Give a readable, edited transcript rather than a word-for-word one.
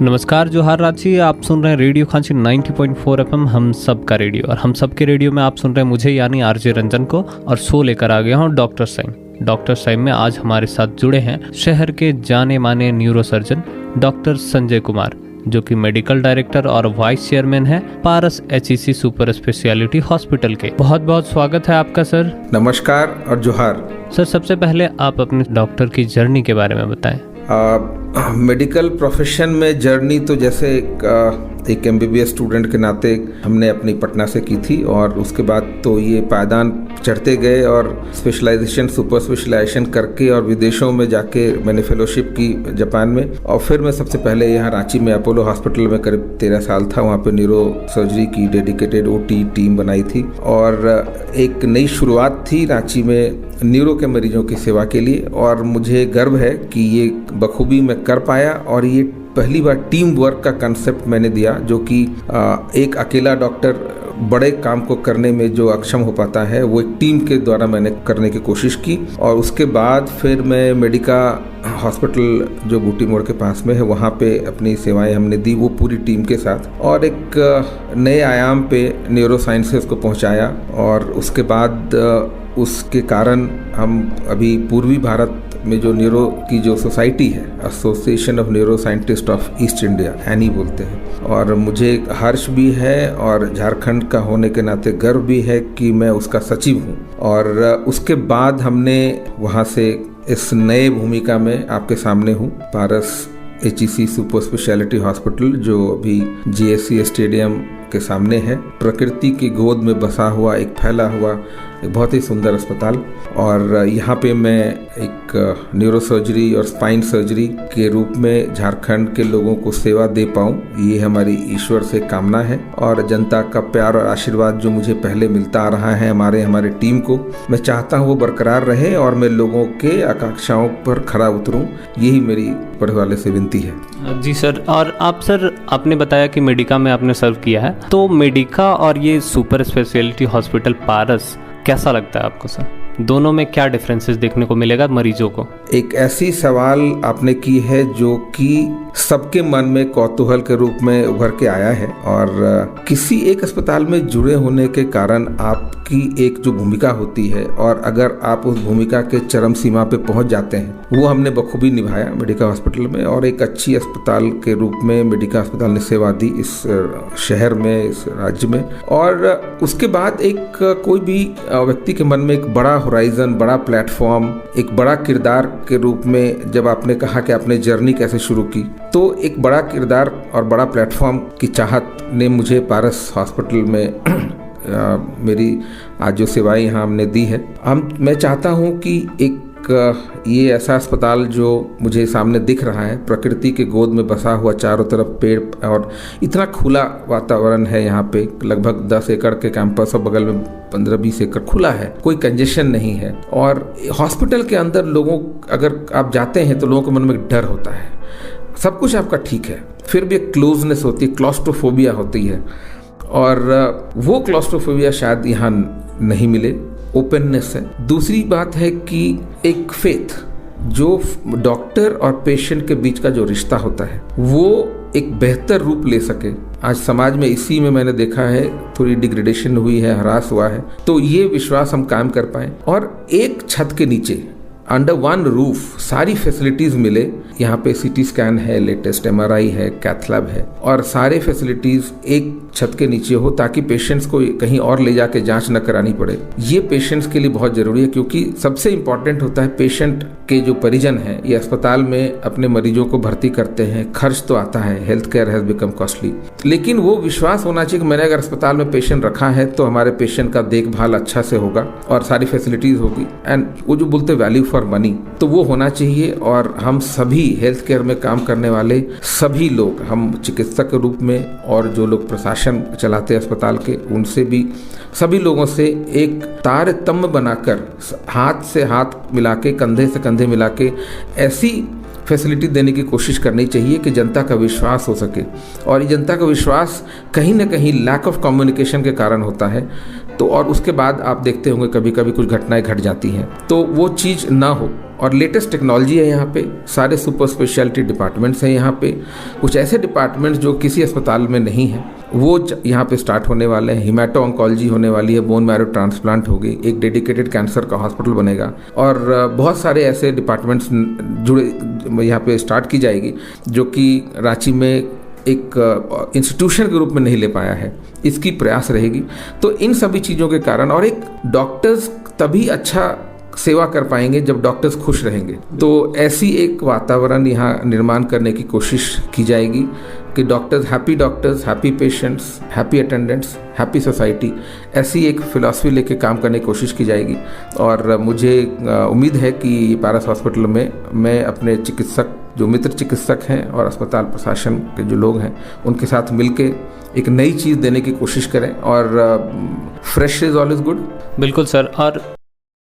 नमस्कार, जोहार रांची। आप सुन रहे हैं रेडियो खांची 90.4 FM, हम सब का रेडियो। और हम सब के रेडियो में आप सुन रहे हैं मुझे यानी आरजे रंजन को, और शो लेकर आ गया हूँ डॉक्टर साइम। डॉक्टर साइम में आज हमारे साथ जुड़े हैं शहर के जाने माने न्यूरोसर्जन डॉक्टर संजय कुमार, जो कि मेडिकल डायरेक्टर और वाइस चेयरमैन है पारस HEC सुपर स्पेशलिटी हॉस्पिटल के। बहुत बहुत स्वागत है आपका सर। नमस्कार और जोहार सर। सबसे पहले आप अपने डॉक्टर की जर्नी के बारे में बताएं। मेडिकल प्रोफेशन में जर्नी तो जैसे एक MBBS स्टूडेंट के नाते हमने अपनी पटना से की थी, और उसके बाद तो ये पायदान चढ़ते गए और स्पेशलाइजेशन सुपर स्पेशलाइजेशन करके और विदेशों में जाके मैंने फेलोशिप की जापान में, और फिर मैं सबसे पहले यहाँ रांची में अपोलो हॉस्पिटल में करीब 13 साल था। वहाँ पे न्यूरो सर्जरी की डेडिकेटेड OT टीम बनाई थी, और एक नई शुरुआत थी रांची में न्यूरो के मरीजों की सेवा के लिए। और मुझे गर्व है कि ये बखूबी मैं कर पाया, और ये पहली बार टीम वर्क का कंसेप्ट मैंने दिया, जो कि एक अकेला डॉक्टर बड़े काम को करने में जो अक्षम हो पाता है, वो एक टीम के द्वारा मैंने करने की कोशिश की। और उसके बाद फिर मैं मेडिका हॉस्पिटल जो बूटी मोड़ के पास में है, वहाँ पे अपनी सेवाएं हमने दी, वो पूरी टीम के साथ, और एक नए आयाम पे न्यूरो साइंसेस को पहुँचाया। और उसके बाद उसके कारण हम अभी पूर्वी भारत में जो न्यूरो की जो सोसाइटी है, association of neuro scientist of east India, any बोलते हैं, और मुझे हर्ष भी है और झारखंड का होने के नाते गर्व भी है कि मैं उसका सचिव हूँ। और उसके बाद हमने वहाँ से इस नए भूमिका में आपके सामने हूँ, पारस HEC सुपर स्पेशलिटी हॉस्पिटल, जो अभी GSC स्टेडियम के सामने है, प्रकृति की गोद में बसा हुआ एक फैला हुआ एक बहुत ही सुंदर अस्पताल। और यहाँ पे मैं एक न्यूरो सर्जरी और स्पाइन सर्जरी के रूप में झारखंड के लोगों को सेवा दे पाऊँ, ये हमारी ईश्वर से कामना है। और जनता का प्यार और आशीर्वाद जो मुझे पहले मिलता आ रहा है हमारे टीम को, मैं चाहता हूँ वो बरकरार रहे और मैं लोगों के आकांक्षाओं पर खरा उतरूँ, यही मेरी पढ़ने वाले से विनती है। जी सर। और आप सर, आपने बताया कि मेडिका में आपने सर्व किया है, तो मेडिका और ये सुपर स्पेशलिटी हॉस्पिटल पारस कैसा लगता है आपको सर? दोनों में क्या डिफरेंसेस देखने को मिलेगा मरीजों को? एक ऐसी सवाल आपने की है जो कि सबके मन में कौतूहल के रूप में उभर के आया है। और किसी एक अस्पताल में जुड़े होने के कारण आपकी एक जो भूमिका होती है, और अगर आप उस भूमिका के चरम सीमा पे पहुंच जाते हैं, वो हमने बखूबी निभाया मेडिका हॉस्पिटल में। और एक अच्छी अस्पताल के रूप में मेडिका अस्पताल ने सेवा दी इस शहर में, इस राज्य में। और उसके बाद एक कोई भी व्यक्ति के मन में एक बड़ा होराइजन, बड़ा प्लेटफॉर्म, एक बड़ा किरदार के रूप में, जब आपने कहा कि आपने जर्नी कैसे शुरू की, तो एक बड़ा किरदार और बड़ा प्लेटफॉर्म की चाहत ने मुझे पारस हॉस्पिटल में मेरी आज जो सेवाएं यहाँ हमने दी है, मैं चाहता हूँ कि एक ये ऐसा अस्पताल जो मुझे सामने दिख रहा है, प्रकृति के गोद में बसा हुआ, चारों तरफ पेड़ और इतना खुला वातावरण है यहाँ पे, लगभग 10 एकड़ के कैंपस और बगल में 15-20 एकड़ खुला है, कोई कंजेशन नहीं है। और हॉस्पिटल के अंदर लोगों, अगर आप जाते हैं तो लोगों के मन में डर होता है, सब कुछ आपका ठीक है, फिर भी एक क्लोजनेस होती है, क्लॉस्ट्रोफोबिया होती है, और वो क्लॉस्ट्रोफोबिया शायद यहाँ नहीं मिले, ओपननेस है। दूसरी बात है कि एक फेथ, जो डॉक्टर और पेशेंट के बीच का जो रिश्ता होता है, वो एक बेहतर रूप ले सके। आज समाज में इसी में मैंने देखा है थोड़ी डिग्रेडेशन हुई है, हरास हुआ है, तो ये विश्वास हम कायम कर पाए और एक छत के नीचे अंडर वन रूफ सारी फैसिलिटीज मिले। यहाँ पे CT स्कैन है, लेटेस्ट MRI है, कैथ लैब है, और सारे फैसिलिटीज एक छत के नीचे हो, ताकि पेशेंट्स को कहीं और ले जाके जांच न करानी पड़े। ये पेशेंट्स के लिए बहुत जरूरी है, क्योंकि सबसे इम्पॉर्टेंट होता है पेशेंट के जो परिजन हैं, ये अस्पताल में अपने मरीजों को भर्ती करते हैं, खर्च तो आता है, health care has become costly, लेकिन वो विश्वास होना चाहिए कि मैंने अगर अस्पताल में पेशेंट रखा है तो हमारे पेशेंट का देखभाल अच्छा से होगा और सारी फैसिलिटीज होगी, एंड वो जो बोलते वैल्यू फॉर मनी, तो वो होना चाहिए। और हम सभी हेल्थ केयर में काम करने वाले सभी लोग, हम चिकित्सक के रूप में और जो लोग प्रशासन चलाते हैं अस्पताल के, उनसे भी, सभी लोगों से एक तारतम्य बनाकर, हाथ से हाथ मिला के, कंधे से कंधे मिला के ऐसी फैसिलिटी देने की कोशिश करनी चाहिए कि जनता का विश्वास हो सके। और ये जनता का विश्वास कहीं ना कहीं लैक ऑफ कम्युनिकेशन के कारण होता है। तो और उसके बाद आप देखते होंगे कभी कभी कुछ घटनाएं घट जाती हैं, तो वो चीज़ ना हो, और लेटेस्ट टेक्नोलॉजी है यहाँ पे, सारे सुपर स्पेशलिटी डिपार्टमेंट्स हैं यहाँ पे। कुछ ऐसे डिपार्टमेंट्स जो किसी अस्पताल में नहीं है वो यहाँ पे स्टार्ट होने वाले हैं। हिमेटो ऑन्कोलॉजी होने वाली है, बोन मैरो ट्रांसप्लांट होगी, एक डेडिकेटेड कैंसर का हॉस्पिटल बनेगा और बहुत सारे ऐसे डिपार्टमेंट्स जुड़े यहाँ पे स्टार्ट की जाएगी जो कि रांची में एक इंस्टीट्यूशन के रूप में नहीं ले पाया है, इसकी प्रयास रहेगी। तो इन सभी चीज़ों के कारण, और एक डॉक्टर्स तभी अच्छा सेवा कर पाएंगे जब डॉक्टर्स खुश रहेंगे, तो ऐसी एक वातावरण यहाँ निर्माण करने की कोशिश की जाएगी कि doctors, happy patients, happy attendants, happy society, ऐसी एक फिलॉसफी लेके काम करने की कोशिश की जाएगी। और मुझे उम्मीद है कि पारस हॉस्पिटल में मैं अपने चिकित्सक, जो मित्र चिकित्सक हैं और अस्पताल प्रशासन के जो लोग हैं, उनके साथ मिलके एक नई चीज़ देने की कोशिश करें और फ्रेश इज़ ऑलवेज गुड। बिल्कुल सर। और